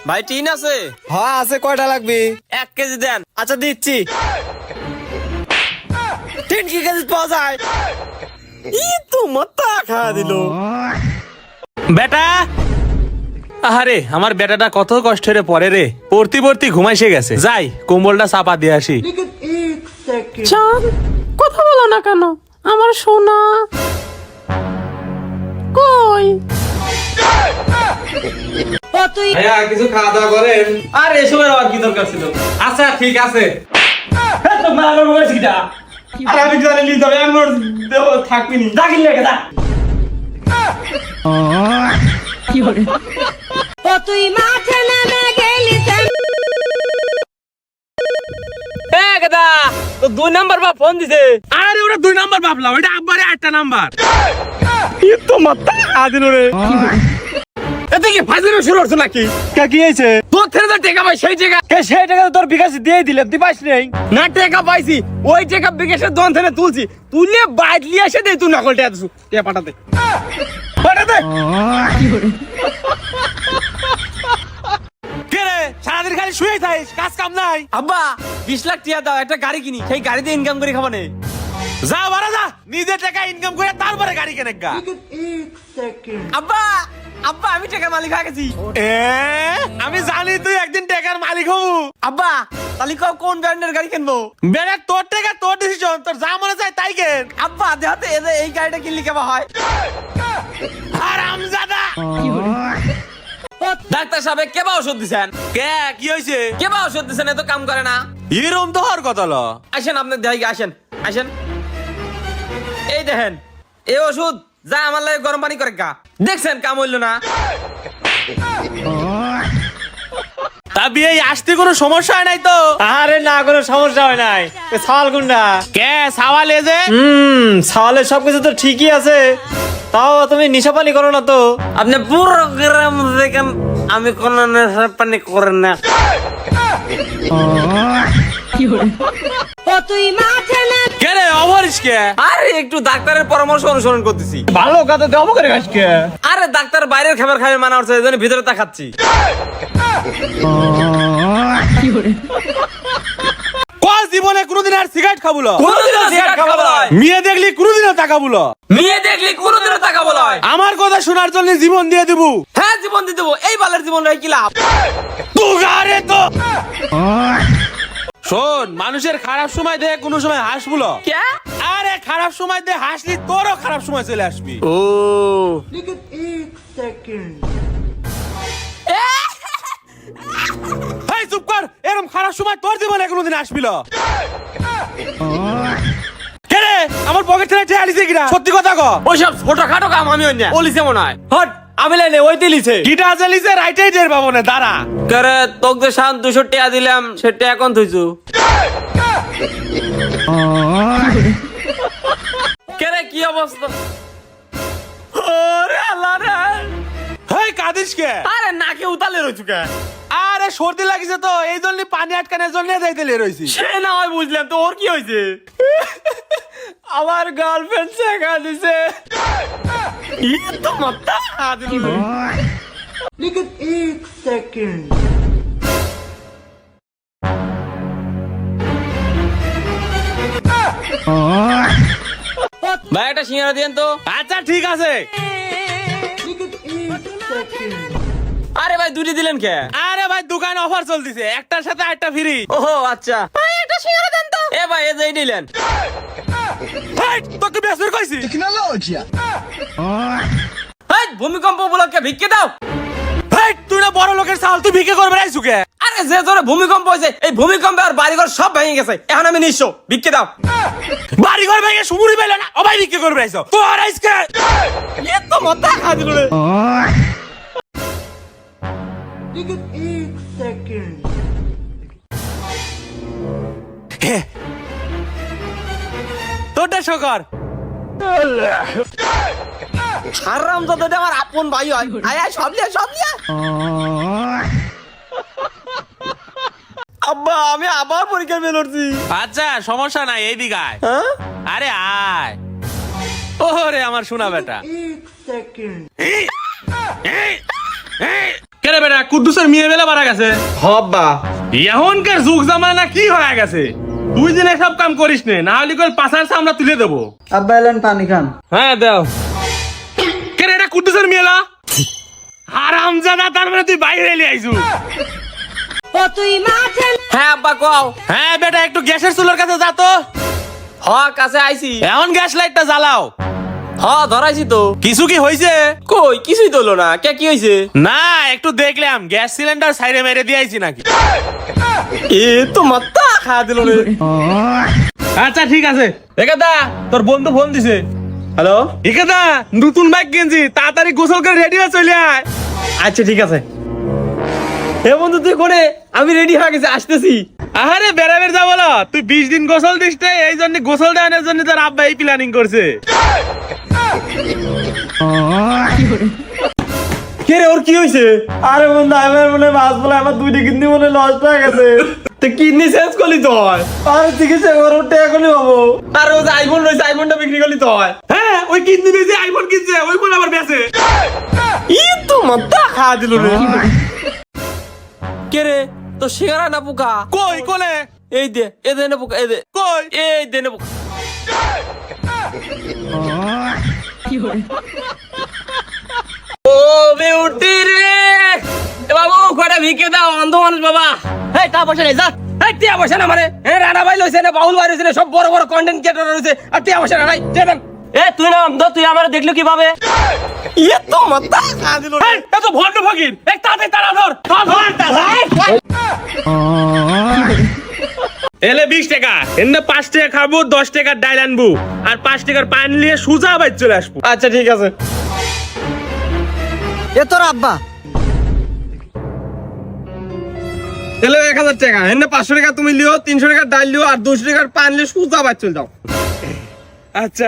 ভাই টিন আছে? হ্যাঁ আছে, কয়টা লাগবে? 1 কেজি দেন। আচ্ছা দিচ্ছি। টিন কি কেজি পাওয়া যায়? ই তো মাথা খাওয়া দিল। বেটা, আরে আমার বেটাটা কত কষ্টের পরে রে, পড়তি পড়তি ঘুমাইছে গেছে। যাই কম্বলটা চাপা দিয়ে আসি। চাঁদ, কথা বলো না কেন আমার সোনা? কই ভাইয়া কিছু খাওয়া দাওয়া করেন। আর এসবের আর কি দরকার ছিল? আচ্ছা ঠিক আছে। আর আমি জানি নি তবে আমি থাকবি নি। দাখিল লেগে দা। তুই মাঠে নেমে গেলি গেদা তো 2 নাম্বার বা ফোন দিছে। আরে ওটা 2 নাম্বার ভাবলাম, ওটা আব্বারে 8টা নাম্বার। ই তো মাথা খাওয়া দিল রে। এতে কি ফাজিল শুরু হচ্ছে নাকি? কি হয়েছে? তোর থেকে যে টাকা পাই সেই টাকা সেই টাকা তো তোর বিকাশ দিয়ে দিলাম, তুই পাইস নাই? না, টাকা পাইছি ওই টাকা বিকাশের দোকান থেকে তুলছি, তুলে বাইক নিয়ে এসে দেই তুই নকল টাকা দিছু। টাকা পাঠাতে পাঠাতে। কে রে, সারাদিন খালি শুয়ে থাকিস, কাজ কাম নাই? আব্বা 20 লাখ টাকা দাও, একটা গাড়ি কিনি, সেই গাড়িতে ইনকাম করে খাবো নে। যা বাড়া যা, নিজে টাকা ইনকাম করে তারপরে গাড়ি কেনে গা। আব্বা আব্বা আমি টাকার মালিক হয়ে গেছি। আমি জানি তুই একদিন টাকার মালিক হবু। আব্বা তাহলে কও কোন ব্র্যান্ডের গাড়ি কিনবো? বেটা তোর টাকা তোর ডিসিশন, তোর যা মনে চায় তাই কেন। আব্বা দেখাতে এই গাড়িটা কিনলে কেমন হয়? হারামজাদা। ডাক্তার সাহেব কেবা ওষুধ দিছেন? কে কি হইছে? কেবা ওষুধ দিছেন? এত কাম করে না। এরম তো হওয়ার কথা ল। আসেন আপনি দেখাই, আসেন আসেন। এই দেখেন এই ওষুধ, যা আমার লাগে গরম পানি করে গা। দেখছেন কাম হইল না? তা বিয়ে আসতে কোনো সমস্যা হয় নাই তো? আরে না, কোনো সমস্যা হয় নাই। সাওয়াল গুন্ডা কে সাওয়াল এ যে? সাওয়ালের সবকিছু তো ঠিকই আছে, তাও তুমি নেশা পানি করো না তো? আপনি পুরো গ্রাম দেখেন আমি কোন নেশা পানি করেন না। তুই মাঠে কে রে অভরিস কে? আরে একটু ডাক্তারের পরামর্শ অনুসরণ করতেছি। ভালো কথা দেবো করে আজকে। আরে ডাক্তার বাইরের খাবার খাবে মানা হচ্ছে, এই জন্য ভিতরে তা খাচ্ছি। কোন জীবনে কোনোদিন আর সিগারেট খাবুলো? কোনদিনও সিগারেট খাবো লয়। মেয়ে দেখলি কোনোদিনও তাকাবুলো? মেয়ে দেখলি কোনদিনও তাকাবো লয়। আমার কথা শোনার জন্য জীবন দিয়ে দেবো। হ্যাঁ জীবন দিয়ে দেবো, এই বালের জীবন রাই কি লাভ? তুগারে তো শোন, মানুষের খারাপ সময় দেখে কোনো সময় হাসবুলো। কে? আরে খারাপ সময় দেখে হাসলি তোরও খারাপ সময় চলে আসবি। ও এই চুপ কর, এরকম খারাপ সময় তোর জীবনে কোনোদিন আসবিল? কে রে, আমার পকেট থেকে ঠেয়া লিছে কিনা? সত্যি কথা ক। ওইসব ছোটখাটো কাম আমি হই না, বলিছে মনে হয়। হট, আমি লাইনে ওই দিলিছে। গিটা যে লিছে রাইটেই টের পাবো না, দাঁড়া। করে তোকে যে 200 টাকা দিলাম, সেটা এখন তুইছু। কেরে কি অবস্থা? ওরে আল্লাহ রে। হেই কাঁদিস কে? আরে নাকে উতালে রইছু কে? আরে সর্দি লাগিছে তো, এই জন্য পানি আটকানোর জন্য যাইতে লে রইছি। সে না হয় বুঝলাম, তো ওর কি হয়েছে? আমার গার্লফ্রেন্ড শেখা দিছে। ই তো মাথা আদিল। ভাই একটা সিঙ্গারা দিয়েন তো। আচ্ছা ঠিক আছে। আরে ভাই দুটি দিলেন কে? আরে ভাই দোকানে অফার চলতিছে, একটার সাথে একটা ফ্রি। ওহো আচ্ছা। ভাই একটা সিঙ্গারা দেন তো। এ ভাই এই যে এই দিলেন। হেই তোকে বেসুর কইছি। এই ভূমিকম্প উপলক্ষে ভিক্ষে দাও। হেই তুই না বড় লোকের চাল, তুই ভিক্ষে করবে আইছু কে? আরে যে জোরে ভূমিকম্প হয়েছে, এই ভূমিকম্পে আর বাড়িঘর সব ভেঙে গেছে, এখন আমি নিঃস্ব, ভিক্ষে দাও। বাড়ি ঘর ভেঙে সুমুরি পেলে না, ও ভাই ভিক্ষে করবে আইছো। তোর আইসকে এ তো মাথা খাদিল রে। তোরটা শোকর। হারামজাদা আমার আপন ভাই হয়। আয় আয় সব লিয়া সব লিয়া। আব্বা আমি আবার পরীক্ষা ফেল করছি। আচ্ছা সমস্যা নাই, এই দিকায়। হ্যাঁ আরে আয়। ওরে আমার শোনা বেটা। কেরে বেটা কুদ্দুসের মেয়ে বেলা মারা গেছে হব্বা এখনকার যুগ জামানা কি হয়ে গেছে, তুই দিন এসব কাম করিস নে, না হলে কল পাশার আমরা তুলে দেবো। আব্বা এলেন পানি খান। হ্যাঁ দাও। কেরে এটা কুদ্দুসের মেয়েলা হারামজাদা, তার মানে তুই বাইরে এলি আইছু। হ্যাঁ আব্বা কও। হ্যাঁ বেটা একটু গ্যাসের চুলার কাছে যা তো। হ কাছে আইছি। এখন গ্যাস লাইটটা জ্বালাও। হ ধরাইছি তো। কিছু কি হয়েছে? কই কিছুই তো হলো না, কে কি হইছে? না একটু দেখলাম গ্যাস সিলিন্ডার সাইডে মেরে দিয়ে আইছি নাকি। এ তো মাত্তা খা দিল রে। আচ্ছা ঠিক আছে। একাদা তোর বন্ধু ফোন দিছে। হ্যালো একাদা নতুন বাইক কিনছি, তাড়াতাড়ি গোসল করে রেডি হয়ে চলে আয়। আচ্ছা ঠিক আছে। হে বন্ধু তুই করে, আমি রেডি হয়ে গেছি, আসতেছি। আরে বেড়াবের যা বলো, তুই 20 দিন গোসল দিস রে, এই জন্য গোসল দেওয়ানোর জন্য তোর আব্বা এই প্ল্যানিং করছে। কে রে ওর কি হইছে? আরে বন্ধু আমার মনে মাছ বলে আমার 2টি কিডনি মনে লস হয়ে গেছে। তো কিডনি চেঞ্জ করলি তো হয়। আর চিকিৎসা করো এখনই পাবো। আর ও যে আইফোন রয়েছে, আইফোনটা বিক্রি করলি তো হয়। হ্যাঁ ওই কিডনি বেচে আইফোন কিনছে, ওই ফোন আবার বেচে। ই তো মাত্তা খা দিল রে। কে রে তো শিকারা না পোকা? কই কোলে? এই দে এ দে না পোকা, এই দে কই? এই দে না পোকা। ও বিউটি রে, এ বাবু কয়টা ভিকে দাও, অন্ধ মানুষ বাবা। এই তা বসে নেই যা। এই টিয়া বসে না মানে, এ রানা ভাই লইছে না, বাউল ভাই লইছে না, সব বড় বড় কন্টেন্ট ক্রিয়েটর রয়েছে, আর টিয়া বসে না নাই দেন। এ তুই না অন্ধ, তুই আমার দেখলো কিভাবে? ইয়ে তো মাত্তা খা দিল রে। এই এত ভন্ড ফকির, এক তাতে তারা ধর ধর ধর। এলে 20 টাকা, এনে 5 টাকা খাবো, 10 টাকার ডাইল আনবো, আর 5 টাকার পান নিয়ে সুজা বাইর চলে আসবো। আচ্ছা ঠিক আছে। এ তোর আব্বা। তাহলে 1000 টাকা, এনে 500 টাকা তুমি লিও, 300 টাকার ডাল লিও, আর 200 টাকার পান লিও, সুজা বাইর চলে যাও। আচ্ছা